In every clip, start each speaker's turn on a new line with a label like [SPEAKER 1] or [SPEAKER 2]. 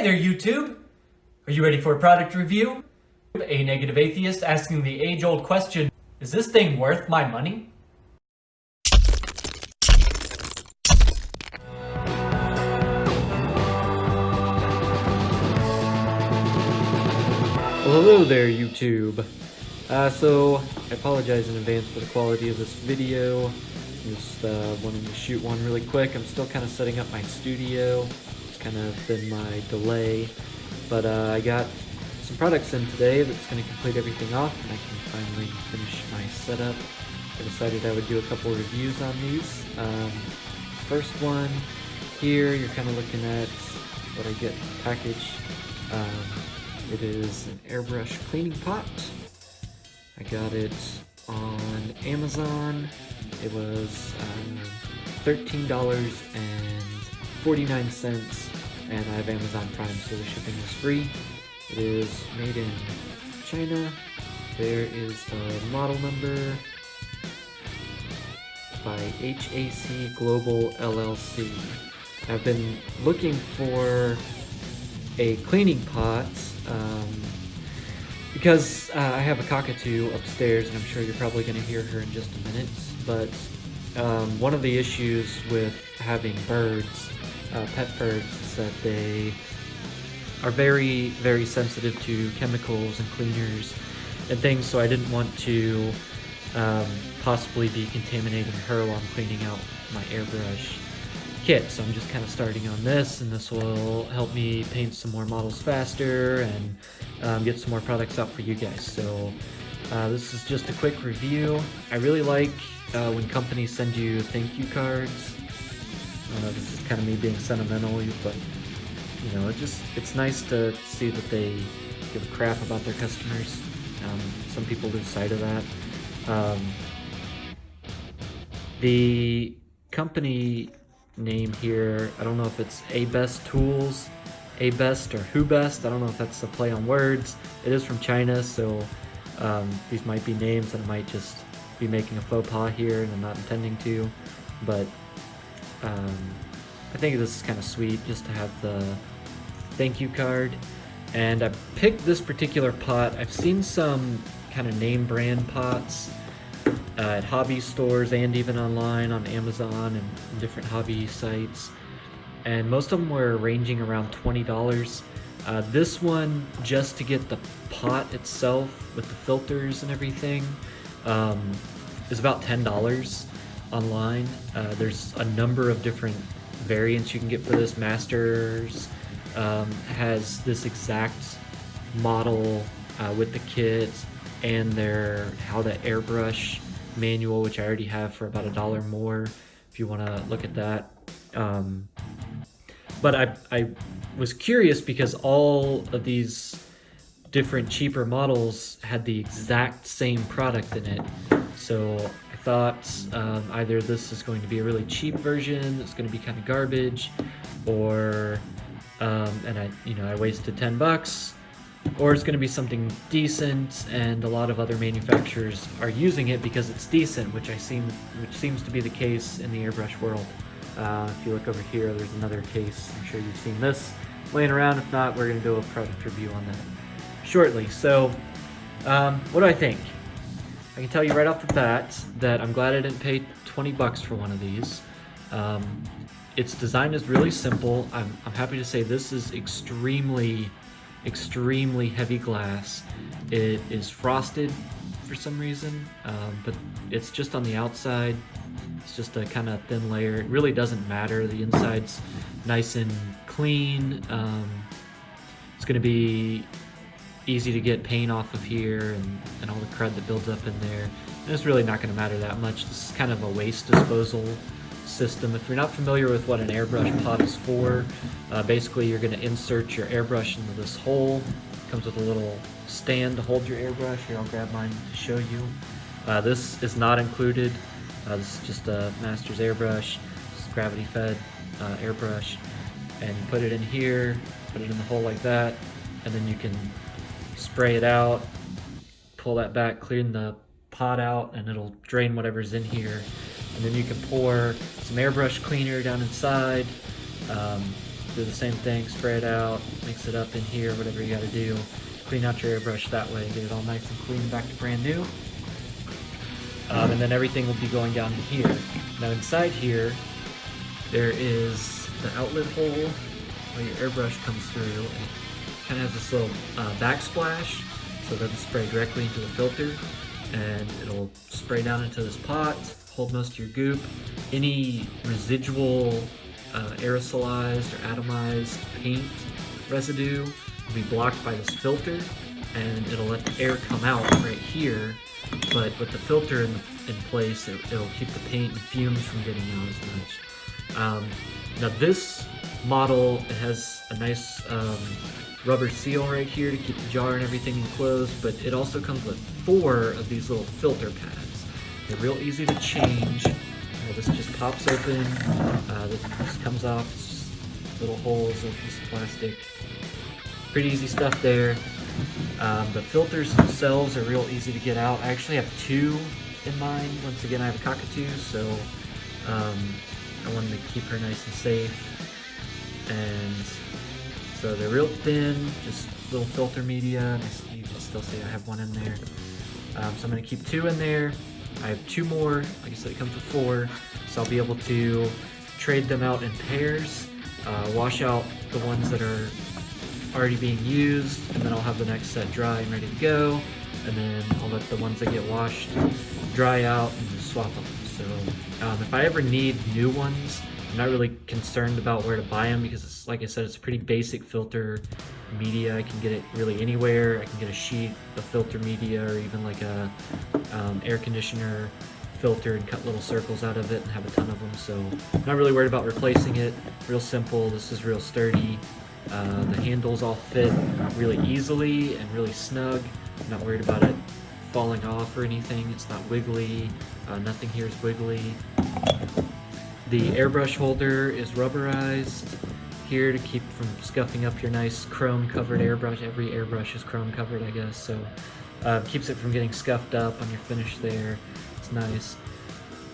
[SPEAKER 1] Hey there, YouTube! Are you ready for a product review? A negative atheist asking the age-old question, is this thing worth my money?
[SPEAKER 2] Well, hello there, YouTube. So I apologize in advance for the quality of this video. I'm just wanting to shoot one really quick. I'm still kind of setting up my studio. It's kind of been my delay, but I got some products in today that's going to complete everything off, and I can finally finish my setup. I decided I would do a couple reviews on these. First one here, you're kind of looking at what I get packaged. It is an Airbrush cleaning pot. I got it on Amazon. It was $13.49, and I have Amazon Prime, so the shipping was free. It is made in China. There is the model number by HAC Global LLC. I've been looking for a cleaning pot because I have a cockatoo upstairs, and I'm sure you're probably going to hear her in just a minute, but one of the issues with having birds, pet birds, is that they are very, very sensitive to chemicals and cleaners and things, so I didn't want to possibly be contaminating her while I'm cleaning out my airbrush kit. So I'm just kind of starting on this, and this will help me paint some more models faster and get some more products out for you guys. So this is just a quick review. I really like when companies send you thank you cards. This is kind of me being sentimental, but you know, it's nice to see that they give a crap about their customers. Some people lose sight of that. The company name here, I don't know if it's A-Best Tools, A-Best or Who Best. I don't know if that's a play on words. It is from China, so these might be names that I might just be making a faux pas here, and I'm not intending to, but I think this is kind of sweet just to have the thank you card. And I picked this particular pot. I've seen some kind of name brand pots at hobby stores and even online on Amazon and different hobby sites, and most of them were ranging around $20. This one, just to get the pot itself with the filters and everything, is about $10 online. There's a number of different variants you can get for this. Masters has this exact model with the kit and their how to airbrush manual, which I already have for about $1 more if you want to look at that. But I was curious because all of these different cheaper models had the exact same product in it, so I thought either this is going to be a really cheap version that's going to be kind of garbage, or and I wasted $10, or it's going to be something decent, and a lot of other manufacturers are using it because it's decent, which seems to be the case in the airbrush world. If you look over here, there's another case. I'm sure you've seen this laying around. If not, we're going to do a product review on that shortly. So what do I think? I can tell you right off the bat that I'm glad I didn't pay $20 for one of these. Its design is really simple. I'm happy to say this is extremely heavy glass. It is frosted for some reason, but it's just on the outside. It's just a kind of thin layer. It really doesn't matter. The inside's nice and clean. It's going to be easy to get paint off of here and all the crud that builds up in there. And it's really not going to matter that much. This is kind of a waste disposal system. If you're not familiar with what an airbrush pot is for, basically you're going to insert your airbrush into this hole. It comes with a little stand to hold your airbrush. Here, I'll grab mine to show you. This is not included. This is just a master's airbrush. It's gravity fed airbrush, and you put it in here, put it in the hole like that, and then you can spray it out, pull that back, clean the pot out, and it'll drain whatever's in here. And then you can pour some airbrush cleaner down inside. do the same thing, spray it out, mix it up in here, whatever you gotta do. Clean out your airbrush that way, get it all nice and clean, back to brand new. And then everything will be going down in here. Now inside here, there is the outlet hole where your airbrush comes through. And it kind of has this little backsplash, so it doesn't spray directly into the filter. And it'll spray down into this pot, hold most of your goop. Any residual aerosolized or atomized paint residue will be blocked by this filter, and it'll let the air come out right here. But with the filter in place, it'll keep the paint and fumes from getting out as much. Now this model, it has a nice rubber seal right here to keep the jar and everything enclosed, but it also comes with 4 of these little filter pads. They're real easy to change. This just pops open, this comes off, it's just little holes of this plastic. Pretty easy stuff there. The filters themselves are real easy to get out. I actually have 2 in mine. Once again, I have a cockatoo, so I wanted to keep her nice and safe. And so they're real thin, just little filter media. You can still see I have 1 in there. So I'm going to keep 2 in there. I have 2 more. Like I said, it comes with 4. So I'll be able to trade them out in pairs, wash out the ones that are already being used, and then I'll have the next set dry and ready to go, and then I'll let the ones that get washed dry out and just swap them. So if I ever need new ones, I'm not really concerned about where to buy them, because it's, like I said, it's pretty basic filter media. I can get it really anywhere. I can get a sheet of filter media, or even like a air conditioner filter, and cut little circles out of it and have a ton of them. So I'm not really worried about replacing it. Real simple. This is real sturdy. The handles all fit really easily and really snug. I'm not worried about it falling off or anything. It's not wiggly. Nothing here is wiggly. The airbrush holder is rubberized here to keep from scuffing up your nice chrome covered airbrush. Every airbrush is chrome covered, I guess, so keeps it from getting scuffed up on your finish there. It's nice.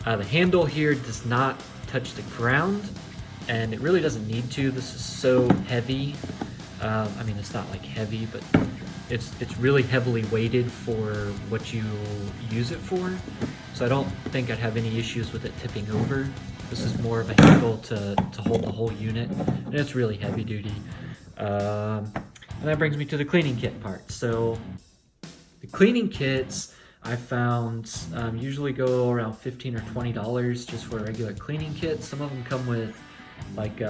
[SPEAKER 2] The handle here does not touch the ground, and it really doesn't need to. This is so heavy. I mean, it's not like heavy, but it's really heavily weighted for what you use it for. So I don't think I'd have any issues with it tipping over. This is more of a handle to hold the whole unit, and it's really heavy duty. And that brings me to the cleaning kit part. So the cleaning kits I found usually go around $15 or $20 just for a regular cleaning kit. Some of them come with like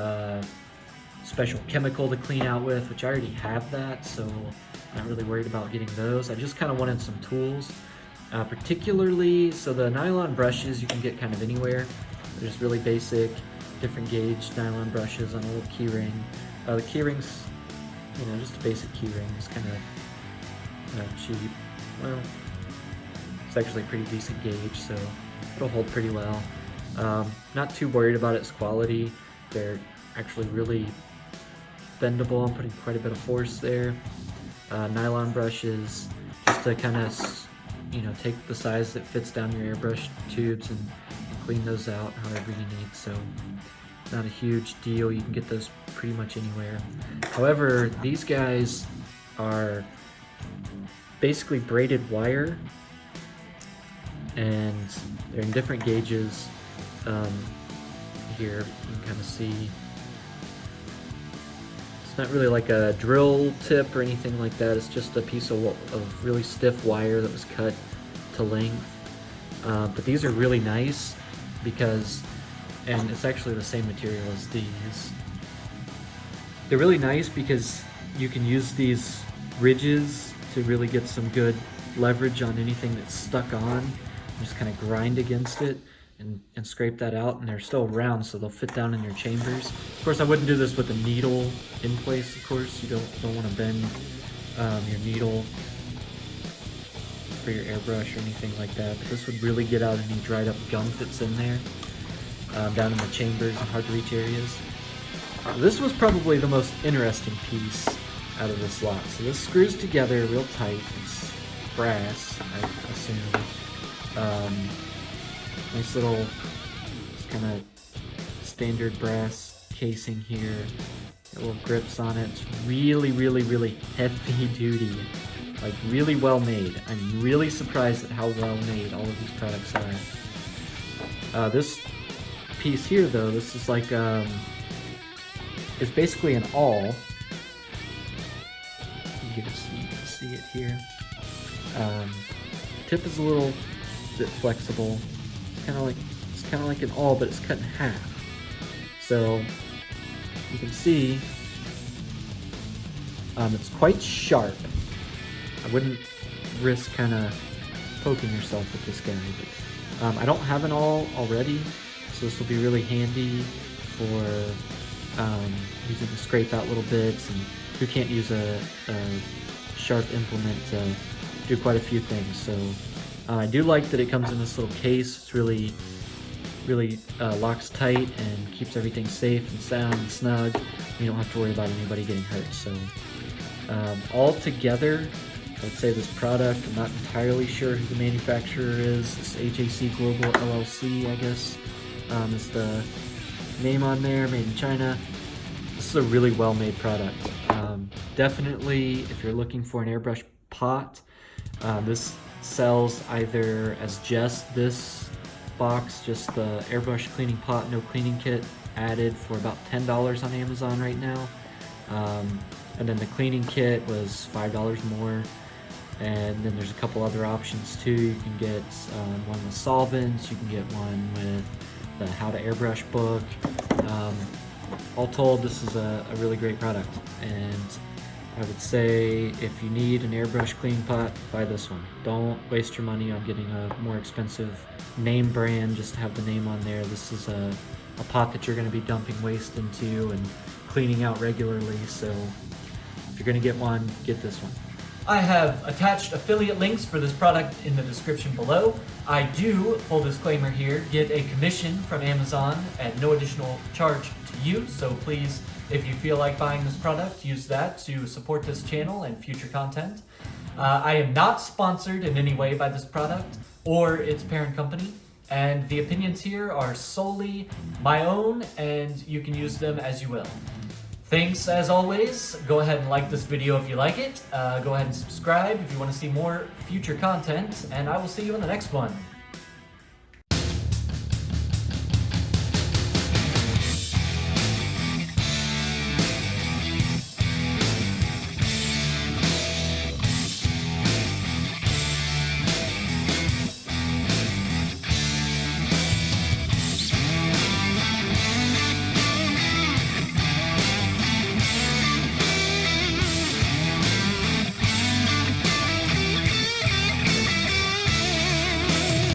[SPEAKER 2] special chemical to clean out with, which I already have that, so I'm not really worried about getting those. I just kind of wanted some tools, particularly, so the nylon brushes you can get kind of anywhere. There's really basic, different gauge nylon brushes on a little key ring. The key ring's, you know, just a basic key ring. It's kind of cheap. Well, it's actually a pretty decent gauge, so it'll hold pretty well. Not too worried about its quality. They're actually really bendable. I'm putting quite a bit of force there. Nylon brushes, just to kind of, you know, take the size that fits down your airbrush tubes and clean those out however you need. So not a huge deal. You can get those pretty much anywhere. However, these guys are basically braided wire, and they're in different gauges. Here you can kind of see it's not really like a drill tip or anything like that. It's just a piece of really stiff wire that was cut to length. But these are really nice because, and it's actually the same material as these. They're really nice because you can use these ridges to really get some good leverage on anything that's stuck on. Just kind of grind against it and scrape that out, and they're still round, so they'll fit down in your chambers. Of course, I wouldn't do this with a needle in place, of course. You don't want to bend your needle for your airbrush or anything like that, but this would really get out any dried up gunk that's in there, down in the chambers and hard to reach areas. This was probably the most interesting piece out of this lot. So this screws together real tight. It's brass, I assume. Nice little kind of standard brass casing here. Got little grips on it. It's really, really, really heavy duty. Like really well made. I'm really surprised at how well made all of these products are. This piece here though, this is like, it's basically an awl. You can see it here. Tip is a little bit flexible. It's kind of like an awl, but it's cut in half. So you can see it's quite sharp. I wouldn't risk kind of poking yourself with this guy. But, I don't have an awl already, so this will be really handy for using to scrape out little bits, and who can't use a sharp implement to do quite a few things. So I do like that it comes in this little case. It's really locks tight and keeps everything safe and sound and snug. You don't have to worry about anybody getting hurt. So all together, I would say this product, I'm not entirely sure who the manufacturer is. It's HAC Global LLC, I guess, is the name on there, made in China. This is a really well-made product. Definitely, if you're looking for an airbrush pot, this sells either as just this box, just the airbrush cleaning pot, no cleaning kit, added for about $10 on Amazon right now. And then the cleaning kit was $5 more. And then there's a couple other options too. You can get one with solvents, you can get one with the How to Airbrush book. All told, this is a really great product, and I would say if you need an airbrush cleaning pot, buy this one. Don't waste your money on getting a more expensive name brand just to have the name on there. This is a pot that you're going to be dumping waste into and cleaning out regularly, so if you're going to get one, get this one.
[SPEAKER 1] I have attached affiliate links for this product in the description below. I do, full disclaimer here, get a commission from Amazon at no additional charge to you, so please, if you feel like buying this product, use that to support this channel and future content. I am not sponsored in any way by this product or its parent company, and the opinions here are solely my own, and you can use them as you will. Thanks as always. Go ahead and like this video if you like it. Go ahead and subscribe if you want to see more future content, and I will see you in the next one.